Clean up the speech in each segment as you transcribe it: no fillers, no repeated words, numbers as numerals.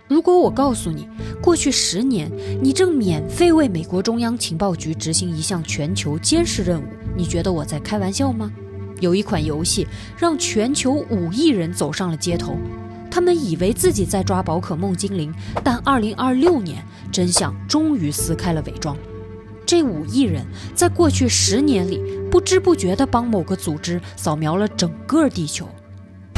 如果我告诉你，过去10年，你正免费为美国中央情报局执行一项全球监视任务，你觉得我在开玩笑吗？有一款游戏让全球5亿人走上了街头，他们以为自己在抓宝可梦精灵，但2026年，真相终于撕开了伪装。这5亿人在过去10年里，不知不觉地帮某个组织扫描了整个地球。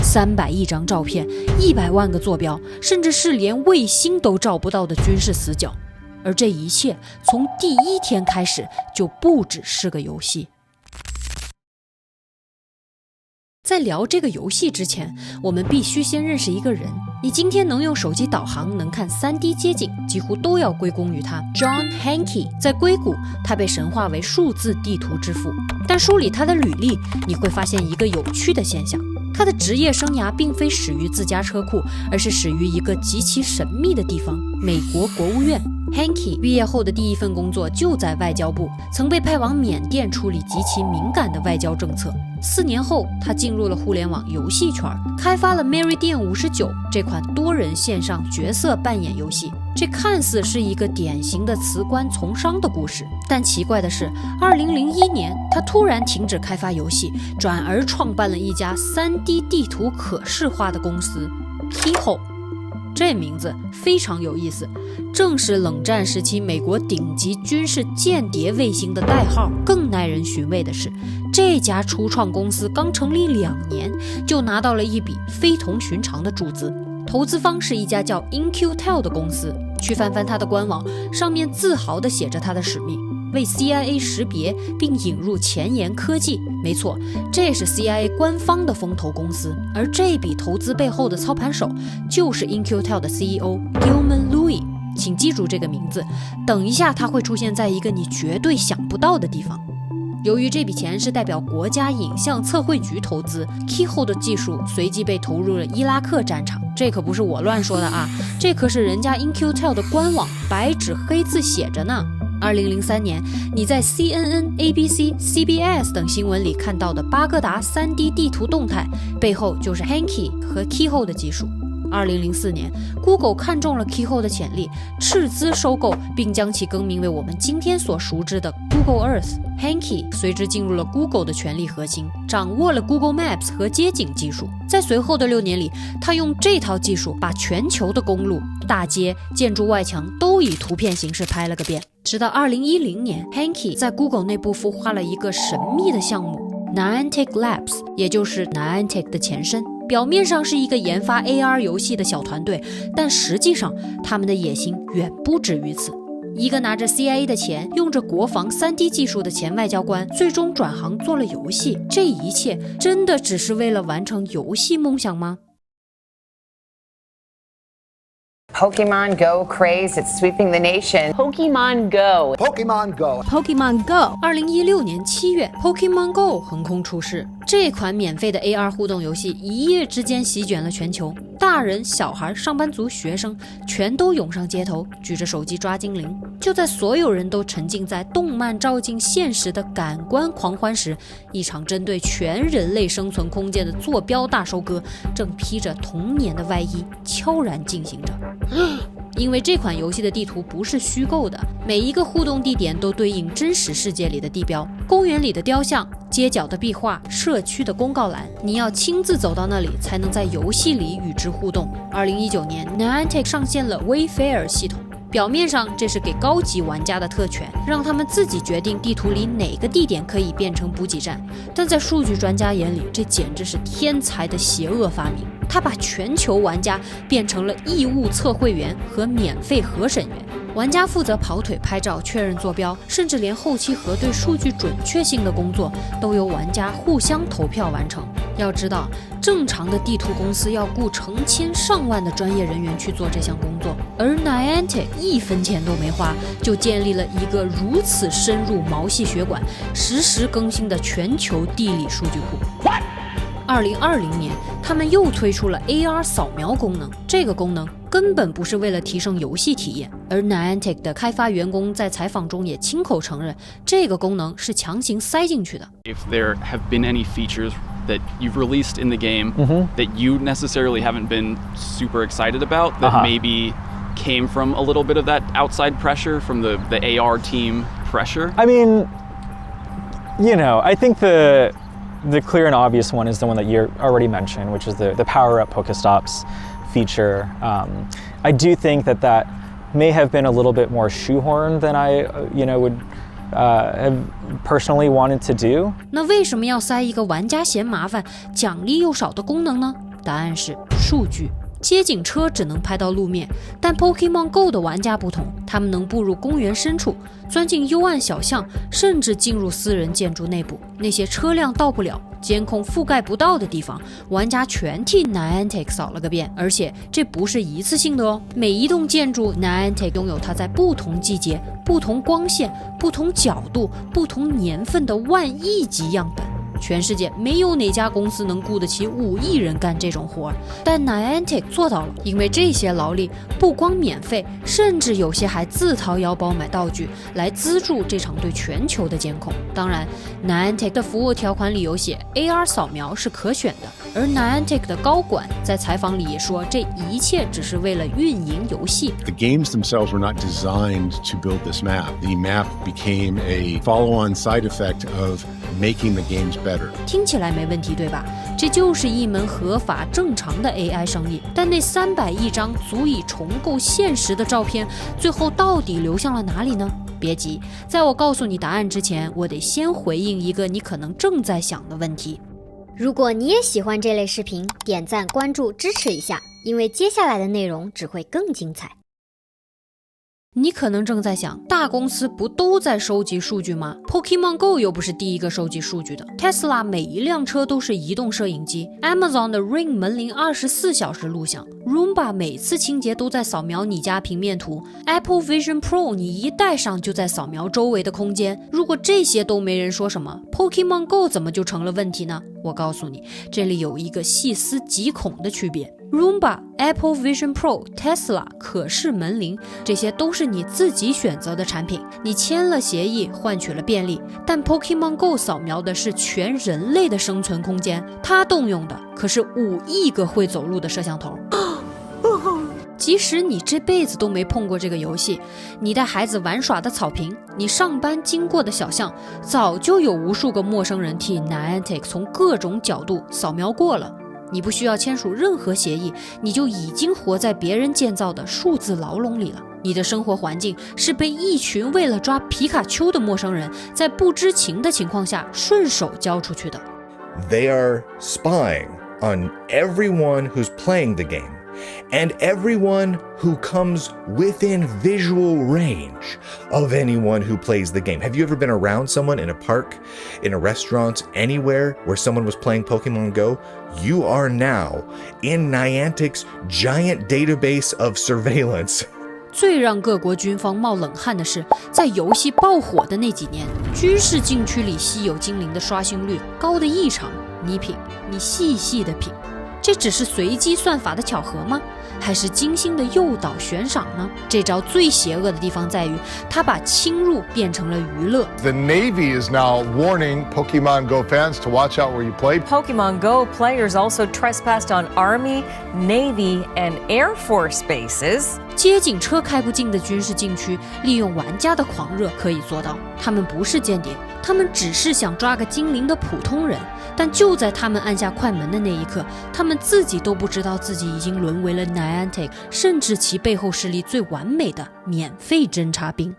300亿张照片，100万个坐标，甚至是连卫星都照不到的军事死角。而这一切从第1天开始就不只是个游戏。在聊这个游戏之前，我们必须先认识一个人。你今天能用手机导航，能看 3D 街景，几乎都要归功于他 John Hanke。 在硅谷，他被神化为数字地图之父。但梳理他的履历，你会发现一个有趣的现象，他的职业生涯并非始于自家车库，而是始于一个极其神秘的地方——美国国务院。Hanke 毕业后的第一份工作就在外交部，曾被派往缅甸处理极其敏感的外交政策。4年后，他进入了互联网游戏圈，开发了 Meridian 59这款多人线上角色扮演游戏。这看似是一个典型的辞官从商的故事，但奇怪的是，2001年他突然停止开发游戏，转而创办了一家 3D 地图可视化的公司 Keyhole。这名字非常有意思，正是冷战时期美国顶级军事间谍卫星的代号。更耐人寻味的是，这家初创公司刚成立2年，就拿到了一笔非同寻常的注资，投资方是一家叫 In-Q-Tel 的公司。去翻翻它的官网，上面自豪地写着它的使命：为 CIA 识别并引入前沿科技。没错，这是 CIA 官方的风投公司，而这笔投资背后的操盘手就是 In-Q-Tel 的 CEO Gilman Louis。请记住这个名字，等一下他会出现在一个你绝对想不到的地方。由于这笔钱是代表国家影像测绘局投资， Keyhole 的技术随即被投入了伊拉克战场。这可不是我乱说的啊，这可是人家 In-Q-Tel 的官网白纸黑字写着呢。2003年，你在 CNN、ABC、CBS 等新闻里看到的巴格达 3D 地图动态，背后就是 Hanke 和 Keyhole 的技术。2004年 Google 看中了 Keyhole 的潜力，斥资收购，并将其更名为我们今天所熟知的 Google Earth。 Hanke 随之进入了 Google 的权力核心，掌握了 Google Maps 和街景技术。在随后的6年里，他用这套技术把全球的公路、大街、建筑外墙都以图片形式拍了个遍。直到2010年 Hanke 在 Google 内部孵化了一个神秘的项目 Niantic Labs， 也就是 Niantic 的前身。表面上是一个研发 AR 游戏的小团队，但实际上他们的野心远不止于此。一个拿着 CIA 的钱，用着国防 3D 技术的前外交官，最终转行做了游戏。这一切真的只是为了完成游戏梦想吗？Pokemon Go craze, it's sweeping the nation. Pokemon Go. Pokemon Go. Pokemon Go. 2016年7月 Pokemon Go 横空出世。这款免费的 AR 互动游戏一夜之间席卷了全球，大人、小孩、上班族、学生全都涌上街头，举着手机抓精灵。就在所有人都沉浸在动漫照进现实的感官狂欢时，一场针对全人类生存空间的坐标大收割正披着童年的外衣悄然进行着。因为这款游戏的地图不是虚构的，每一个互动地点都对应真实世界里的地标，公园里的雕像、街角的壁画、社区的公告栏，你要亲自走到那里才能在游戏里与之互动。2019年 Niantic 上线了 Wayfair 系统，表面上这是给高级玩家的特权，让他们自己决定地图里哪个地点可以变成补给站，但在数据专家眼里，这简直是天才的邪恶发明。他把全球玩家变成了义务测绘员和免费核审员，玩家负责跑腿、拍照、确认坐标，甚至连后期核对数据准确性的工作都由玩家互相投票完成。要知道，正常的地图公司要雇成千上万的专业人员去做这项工作，而 Niantic 1分钱都没花，就建立了一个如此深入毛细血管、实时更新的全球地理数据库。2020年，他们又推出了 AR 扫描功能。这个功能根本不是为了提升游戏体验，而 Niantic 的开发员工在采访中也亲口承认，这个功能是强行塞进去的。If there have been any features that you've released in the game that you necessarily haven't been super excited about, that maybe came from a little bit of that outside pressure from the AR team pressure? I mean, I think the clear and obvious one is the one that you already mentioned, which is the power-up Pokestops feature. I do think that may have been a little bit more shoehorned than I, would have personally wanted to do. 那为什么要塞一个玩家嫌麻烦、奖励又少的功能呢？答案是数据。街景车只能拍到路面，但 Pokemon Go 的玩家不同，他们能步入公园深处，钻进幽暗小巷，甚至进入私人建筑内部。那些车辆到不了、监控覆盖不到的地方，玩家全替 Niantic 扫了个遍。而且这不是一次性的哦，每一栋建筑 Niantic 拥有它在不同季节、不同光线、不同角度、不同年份的10000亿级样本。全世界没有哪家公司能雇得起5亿人干这种活，但 Niantic 做到了，因为这些劳力不光免费，甚至有些还自掏腰包买道具来资助这场对全球的监控。当然 Niantic 的服务条款里有写 AR 扫描是可选的，而 Niantic 的高管在采访里也说，这一切只是为了运营游戏。 The games themselves were not designed to build this map. The map became a follow-on side effect of making the games better. 听起来没问题，对吧？这就是一门合法正常的 AI 生意。但那300亿张足以重构现实的照片，最后到底流向了哪里呢？别急，在我告诉你答案之前，我得先回应一个你可能正在想的问题。如果你也喜欢这类视频，点赞、关注、支持一下，因为接下来的内容只会更精彩。你可能正在想，大公司不都在收集数据吗？ Pokemon Go 又不是第一个收集数据的。 Tesla 每一辆车都是移动摄影机， Amazon 的 Ring 门铃24小时录像， Roomba 每次清洁都在扫描你家平面图， Apple Vision Pro 你一戴上就在扫描周围的空间。如果这些都没人说什么， Pokemon Go 怎么就成了问题呢？我告诉你，这里有一个细思极恐的区别。Roomba、Apple Vision Pro、Tesla、可视门铃，这些都是你自己选择的产品，你签了协议换取了便利，但 Pokemon Go 扫描的是全人类的生存空间，它动用的可是5亿个会走路的摄像头。即使你这辈子都没碰过这个游戏，你带孩子玩耍的草坪，你上班经过的小巷，早就有无数个陌生人替 Niantic 从各种角度扫描过了。你不需要签署任何协议，你就已经活在别人建造的数字牢笼里了。你的生活环境是被一群为了抓皮卡丘的陌生人在不知情的情况下顺手交出去的。 They are spying on everyone who's playing the game and everyone who comes within visual range of anyone who plays the game. Have you ever been around someone in a park, in a restaurant, anywhere where someone was playing Pokemon Go? You are now in Niantic's giant database of surveillance. 最让各国军方冒冷汗的是，在游戏爆火的那几年，军事禁区里稀有精灵的刷新率高得异常。你品，你细细的品，这只是随机算法的巧合吗？还是精心的诱导悬赏呢？这招最邪恶的地方在于，它把侵入变成了娱乐。 The Navy is now warning Pokemon Go fans to watch out where you play. Pokemon Go players also trespassed on Army, Navy, and Air Force bases. 街景车开不进的军事禁区，利用玩家的狂热可以做到。他们不是间谍，他们只是想抓个精灵的普通人。但就在他们按下快门的那一刻，他们自己都不知道自己已经沦为了 Niantic， 甚至其背后势力最完美的免费侦察兵。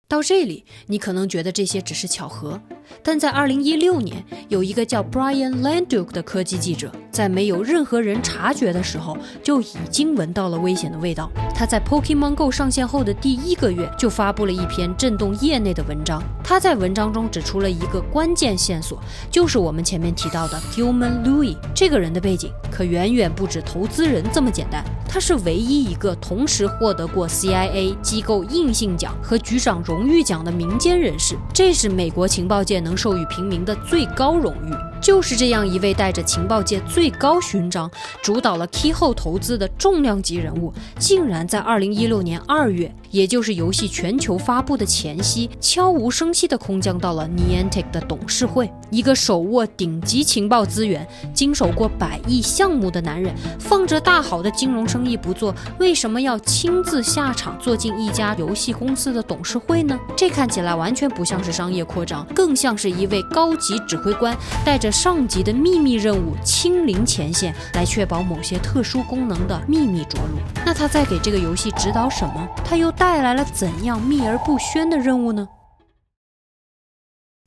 到这里，你可能觉得这些只是巧合，但在2016年，有一个叫 Brian Landuke 的科技记者，在没有任何人察觉的时候，就已经闻到了危险的味道。他在 Pokemon Go 上线后的第1个月，就发布了一篇震动业内的文章。他在文章中指出了一个关键线索，就是我们前面提到的 Gilman Louis。这个人的背景可远远不止投资人这么简单，他是唯一一个同时获得过 CIA 机构硬性奖和局长荣誉奖的民间人士，这是美国情报界能授予平民的最高荣誉。就是这样一位带着情报界最高勋章，主导了 Keyhole 投资的重量级人物，竟然在2016年2月，也就是游戏全球发布的前夕，悄无声息地空降到了 Niantic 的董事会。一个手握顶级情报资源、经手过100亿项目的男人，放着大好的金融生意不做，为什么要亲自下场坐进一家游戏公司的董事会呢？这看起来完全不像是商业扩张，更像是一位高级指挥官带着上级的秘密任务亲临前线，来确保某些特殊功能的秘密着陆。那他在给这个游戏指导什么？他又带来了怎样秘而不宣的任务呢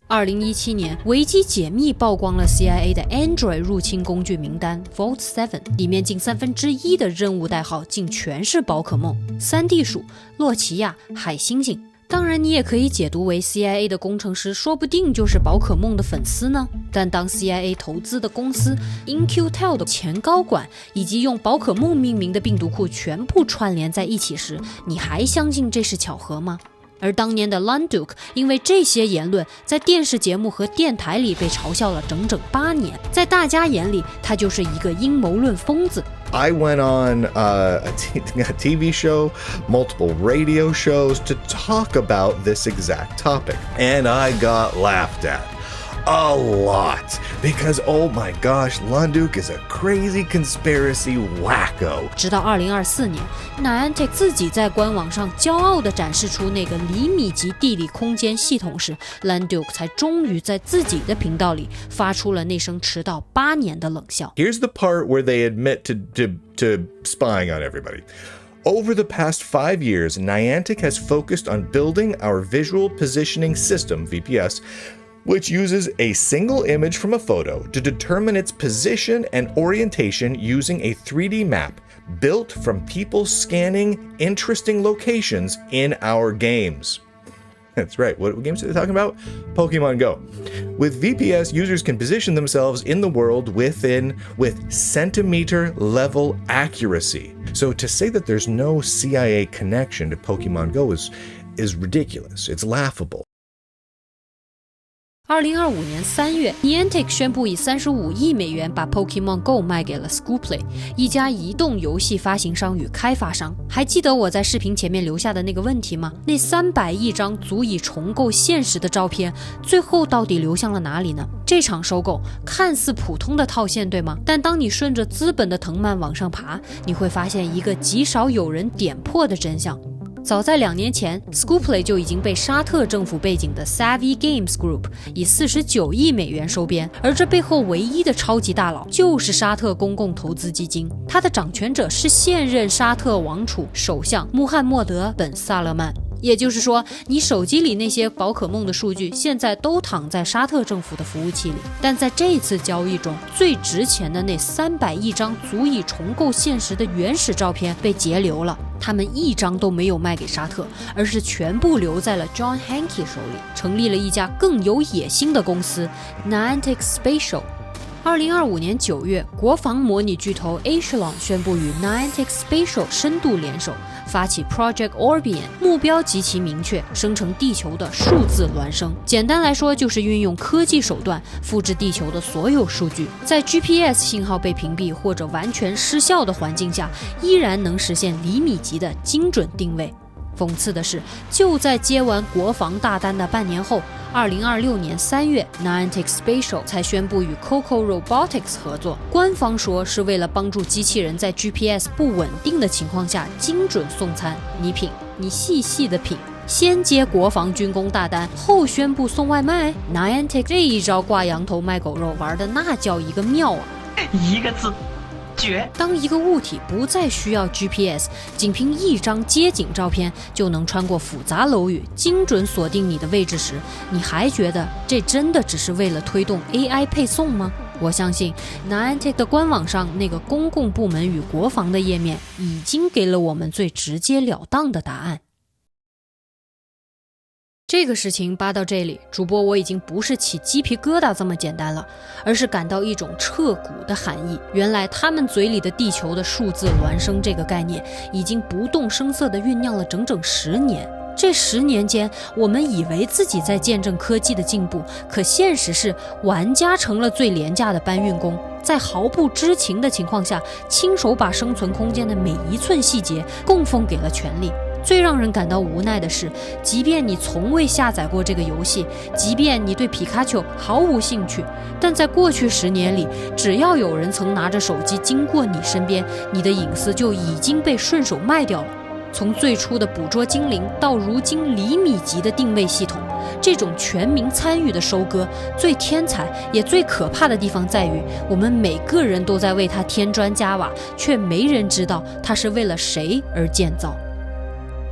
？2017年，维基解密曝光了 CIA 的 Android 入侵工具名单 Vault 7， 里面近1/3的任务代号竟全是宝可梦、3D 鼠、洛奇亚、海猩猩。当然，你也可以解读为 CIA 的工程师说不定就是宝可梦的粉丝呢。但当 CIA 投资的公司 In-Q-Tel 的前高管以及用宝可梦命名的病毒库全部串联在一起时，你还相信这是巧合吗？而当年的 Landuke 因为这些言论，在电视节目和电台里被嘲笑了整整8年，在大家眼里，他就是一个阴谋论疯子。I went on a TV show, multiple radio shows to talk about this exact topic, and I got laughed at. A lot, because oh my gosh, Landuke is a crazy conspiracy wacko. 直到2024年 Niantic 自己在官网上骄傲地展示出那个厘米级地理空间系统时， Landuke 才终于在自己的频道里发出了那声迟到8年的冷笑。 Here's the part where they admit to spying on everybody. Over the past 5 years, Niantic has focused on building our visual positioning system, VPS, which uses a single image from a photo to determine its position and orientation using a 3D map built from people scanning interesting locations in our games. That's right. What games are they talking about? Pokemon Go. With VPS, users can position themselves in the world with centimeter level accuracy. So to say that there's no CIA connection to Pokemon Go is ridiculous. It's laughable. 2025年3月 Niantic 宣布以35亿美元把 Pokemon Go 卖给了 Scooplay， 一家移动游戏发行商与开发商。还记得我在视频前面留下的那个问题吗？那300亿张足以重构现实的照片，最后到底流向了哪里呢？这场收购看似普通的套现，对吗？但当你顺着资本的藤蔓往上爬，你会发现一个极少有人点破的真相。早在2年前 Scooplay 就已经被沙特政府背景的 Savvy Games Group 以49亿美元收编，而这背后唯一的超级大佬就是沙特公共投资基金，它的掌权者是现任沙特王储首相穆罕默德本萨勒曼。也就是说，你手机里那些宝可梦的数据现在都躺在沙特政府的服务器里，但在这次交易中，最值钱的那300亿张足以重构现实的原始照片被截留了，他们一张都没有卖给沙特，而是全部留在了 John Hanke 手里，成立了一家更有野心的公司 Niantic Spatial。2025年9月，国防模拟巨头 Echelon 宣布与 Niantic Spatial 深度联手，发起 Project Orbian， 目标极其明确，生成地球的数字孪生。简单来说，就是运用科技手段复制地球的所有数据，在 GPS 信号被屏蔽或者完全失效的环境下，依然能实现厘米级的精准定位。讽刺的是，就在接完国防大单的半年后，2026年3月 Niantic Spatial 才宣布与 Coco Robotics 合作，官方说是为了帮助机器人在 GPS 不稳定的情况下精准送餐。你品，你细细的品。先接国防军工大单，后宣布送外卖。Niantic 这一招挂羊头卖狗肉玩的那叫一个妙啊！一个字。当一个物体不再需要 GPS， 仅凭一张街景照片就能穿过复杂楼宇，精准锁定你的位置时，你还觉得这真的只是为了推动 AI 配送吗？我相信 Niantic 的官网上那个公共部门与国防的页面已经给了我们最直截了当的答案。这个事情扒到这里，主播我已经不是起鸡皮疙瘩这么简单了，而是感到一种彻骨的寒意。原来他们嘴里的地球的数字孪生这个概念，已经不动声色地酝酿了整整10年。这10年间，我们以为自己在见证科技的进步，可现实是玩家成了最廉价的搬运工，在毫不知情的情况下，亲手把生存空间的每一寸细节供奉给了权力。最让人感到无奈的是，即便你从未下载过这个游戏，即便你对皮卡丘毫无兴趣，但在过去10年里，只要有人曾拿着手机经过你身边，你的隐私就已经被顺手卖掉了。从最初的捕捉精灵到如今厘米级的定位系统，这种全民参与的收割，最天才也最可怕的地方在于，我们每个人都在为它添砖加瓦，却没人知道它是为了谁而建造。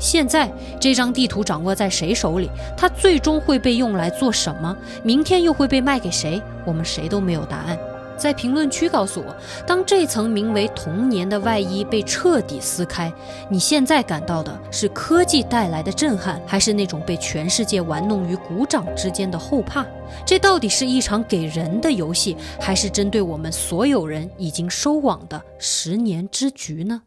现在这张地图掌握在谁手里，它最终会被用来做什么，明天又会被卖给谁，我们谁都没有答案。在评论区告诉我，当这层名为童年的外衣被彻底撕开，你现在感到的是科技带来的震撼，还是那种被全世界玩弄于股掌之间的后怕？这到底是一场给人的游戏，还是针对我们所有人已经收网的10年之局呢？